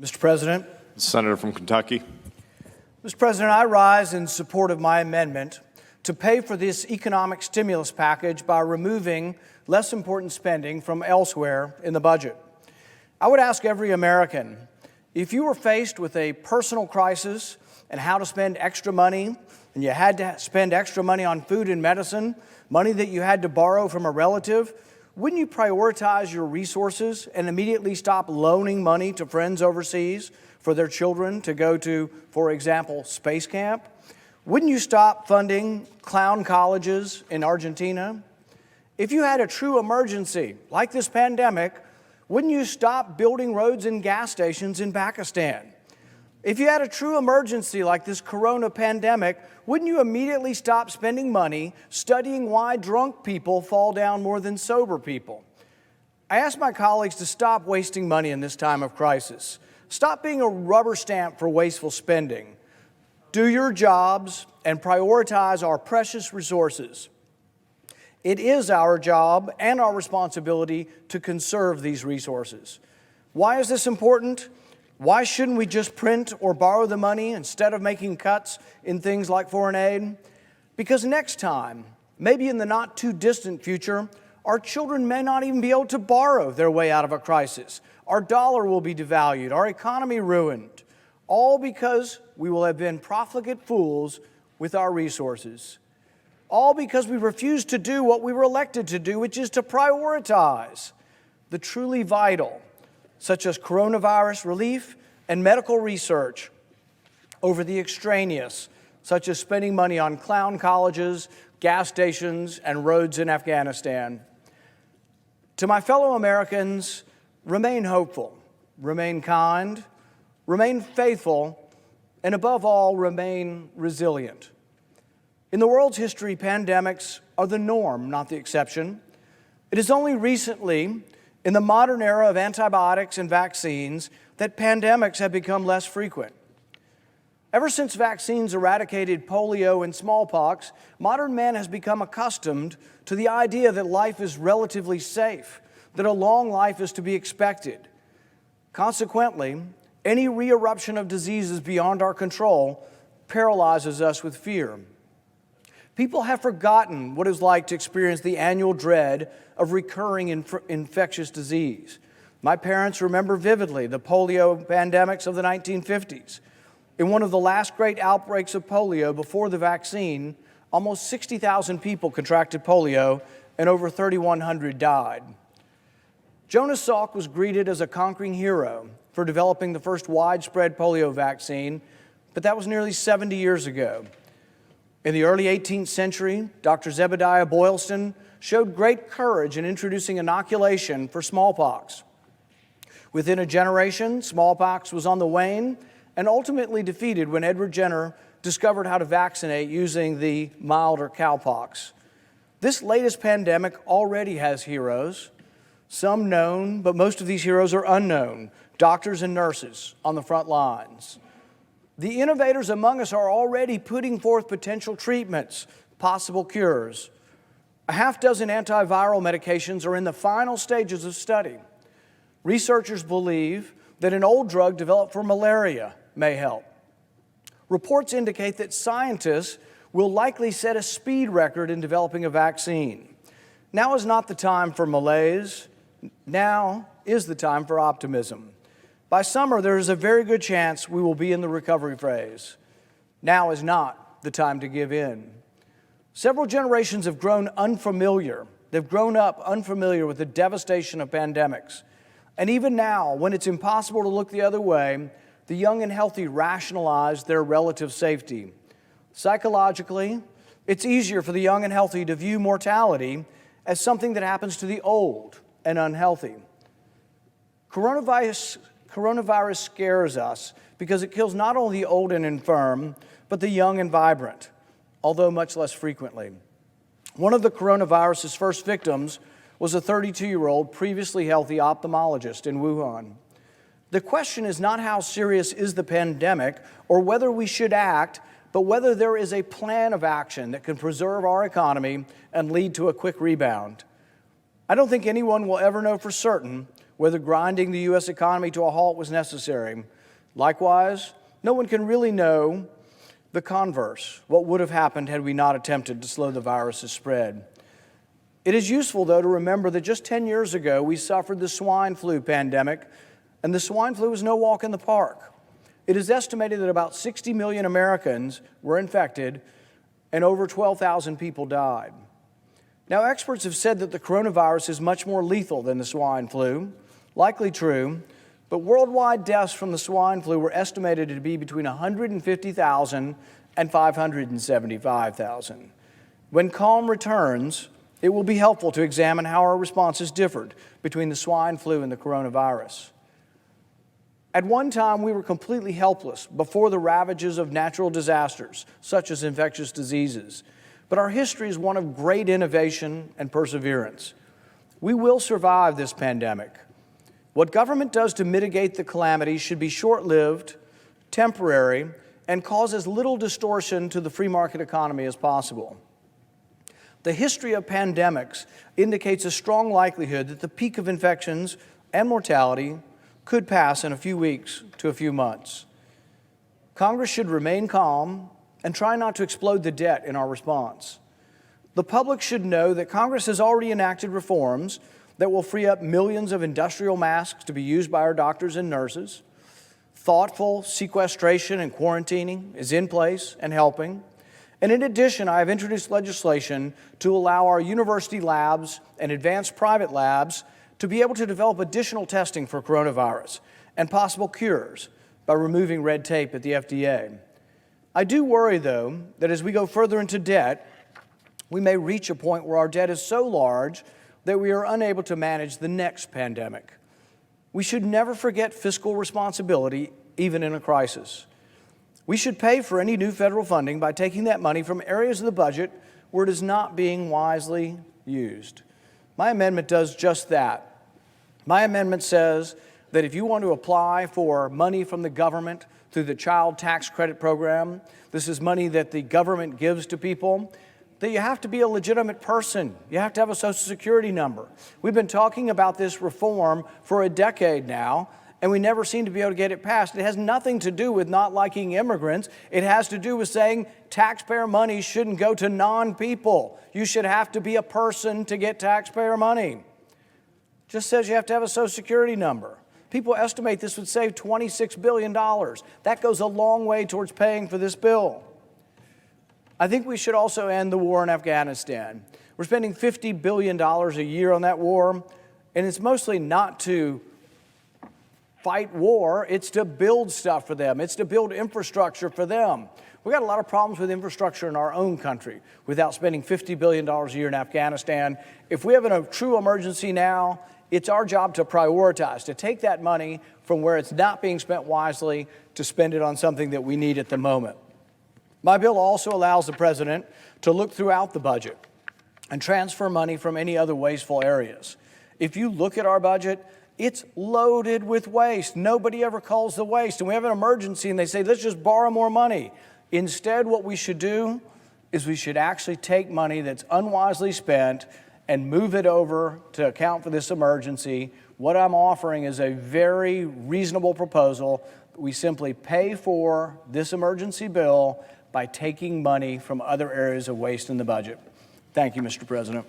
Mr. President. Senator from Kentucky. Mr. President, I rise in support of my amendment to pay for this economic stimulus package by removing less important spending from elsewhere in the budget. I would ask every American, if you were faced with a personal crisis and how to spend extra money, and you had to spend extra money on food and medicine, money that you had to borrow from a relative, wouldn't you prioritize your resources and immediately stop loaning money to friends overseas for their children to go to, for example, space camp? Wouldn't you stop funding clown colleges in Argentina? If you had a true emergency like this pandemic, wouldn't you stop building roads and gas stations in Pakistan? If you had a true emergency like this corona pandemic, wouldn't you immediately stop spending money studying why drunk people fall down more than sober people? I ask my colleagues to stop wasting money in this time of crisis. Stop being a rubber stamp for wasteful spending. Do your jobs and prioritize our precious resources. It is our job and our responsibility to conserve these resources. Why is this important? Why shouldn't we just print or borrow the money instead of making cuts in things like foreign aid? Because next time, maybe in the not too distant future, our children may not even be able to borrow their way out of a crisis. Our dollar will be devalued, our economy ruined, all because we will have been profligate fools with our resources. All because we refuse to do what we were elected to do, which is to prioritize the truly vital, such as coronavirus relief and medical research, over the extraneous, such as spending money on clown colleges, gas stations, and roads in Afghanistan. To my fellow Americans, remain hopeful, remain kind, remain faithful, and above all, remain resilient. In the world's history, pandemics are the norm, not the exception. It is only recently, in the modern era of antibiotics and vaccines, that pandemics have become less frequent. Ever since vaccines eradicated polio and smallpox, modern man has become accustomed to the idea that life is relatively safe, that a long life is to be expected. Consequently, any re-eruption of diseases beyond our control paralyzes us with fear. People have forgotten what it was like to experience the annual dread of recurring infectious disease. My parents remember vividly the polio pandemics of the 1950s. In one of the last great outbreaks of polio before the vaccine, almost 60,000 people contracted polio and over 3,100 died. Jonas Salk was greeted as a conquering hero for developing the first widespread polio vaccine, but that was nearly 70 years ago. In the early 18th century, Dr. Zebediah Boylston showed great courage in introducing inoculation for smallpox. Within a generation, smallpox was on the wane and ultimately defeated when Edward Jenner discovered how to vaccinate using the milder cowpox. This latest pandemic already has heroes, some known, but most of these heroes are unknown, doctors and nurses on the front lines. The innovators among us are already putting forth potential treatments, possible cures. A half dozen antiviral medications are in the final stages of study. Researchers believe that an old drug developed for malaria may help. Reports indicate that scientists will likely set a speed record in developing a vaccine. Now is not the time for malaise. Now is the time for optimism. By summer, there is a very good chance we will be in the recovery phase. Now is not the time to give in. Several generations have grown unfamiliar. They've grown up unfamiliar with the devastation of pandemics. And even now, when it's impossible to look the other way, the young and healthy rationalize their relative safety. Psychologically, it's easier for the young and healthy to view mortality as something that happens to the old and unhealthy. Coronavirus scares us because it kills not only the old and infirm, but the young and vibrant, although much less frequently. One of the coronavirus's first victims was a 32-year-old previously healthy ophthalmologist in Wuhan. The question is not how serious is the pandemic or whether we should act, but whether there is a plan of action that can preserve our economy and lead to a quick rebound. I don't think anyone will ever know for certain whether grinding the U.S. economy to a halt was necessary. Likewise, no one can really know the converse, what would have happened had we not attempted to slow the virus's spread. It is useful, though, to remember that just 10 years ago, we suffered the swine flu pandemic, and the swine flu was no walk in the park. It is estimated that about 60 million Americans were infected and over 12,000 people died. Now, experts have said that the coronavirus is much more lethal than the swine flu, likely true, but worldwide deaths from the swine flu were estimated to be between 150,000 and 575,000. When calm returns, it will be helpful to examine how our responses differed between the swine flu and the coronavirus. At one time, we were completely helpless before the ravages of natural disasters, such as infectious diseases. But our history is one of great innovation and perseverance. We will survive this pandemic. What government does to mitigate the calamity should be short-lived, temporary, and cause as little distortion to the free market economy as possible. The history of pandemics indicates a strong likelihood that the peak of infections and mortality could pass in a few weeks to a few months. Congress should remain calm and try not to explode the debt in our response. The public should know that Congress has already enacted reforms that will free up millions of industrial masks to be used by our doctors and nurses. Thoughtful sequestration and quarantining is in place and helping. And in addition, I have introduced legislation to allow our university labs and advanced private labs to be able to develop additional testing for coronavirus and possible cures by removing red tape at the FDA. I do worry, though, that as we go further into debt, we may reach a point where our debt is so large that we are unable to manage the next pandemic. We should never forget fiscal responsibility, even in a crisis. We should pay for any new federal funding by taking that money from areas of the budget where it is not being wisely used. My amendment does just that. My amendment says that if you want to apply for money from the government through the Child Tax Credit Program, this is money that the government gives to people, that you have to be a legitimate person. You have to have a Social Security number. We've been talking about this reform for a decade now, and we never seem to be able to get it passed. It has nothing to do with not liking immigrants. It has to do with saying taxpayer money shouldn't go to non-people. You should have to be a person to get taxpayer money. It just says you have to have a Social Security number. People estimate this would save $26 billion. That goes a long way towards paying for this bill. I think we should also end the war in Afghanistan. We're spending $50 billion a year on that war, and it's mostly not to fight war, it's to build stuff for them. It's to build infrastructure for them. We've got a lot of problems with infrastructure in our own country without spending $50 billion a year in Afghanistan. If we have a true emergency now, it's our job to prioritize, to take that money from where it's not being spent wisely to spend it on something that we need at the moment. My bill also allows the president to look throughout the budget and transfer money from any other wasteful areas. If you look at our budget, it's loaded with waste. Nobody ever calls the waste. And we have an emergency and they say, let's just borrow more money. Instead, what we should do is we should actually take money that's unwisely spent and move it over to account for this emergency. What I'm offering is a very reasonable proposal. We simply pay for this emergency bill by taking money from other areas of waste in the budget. Thank you, Mr. President.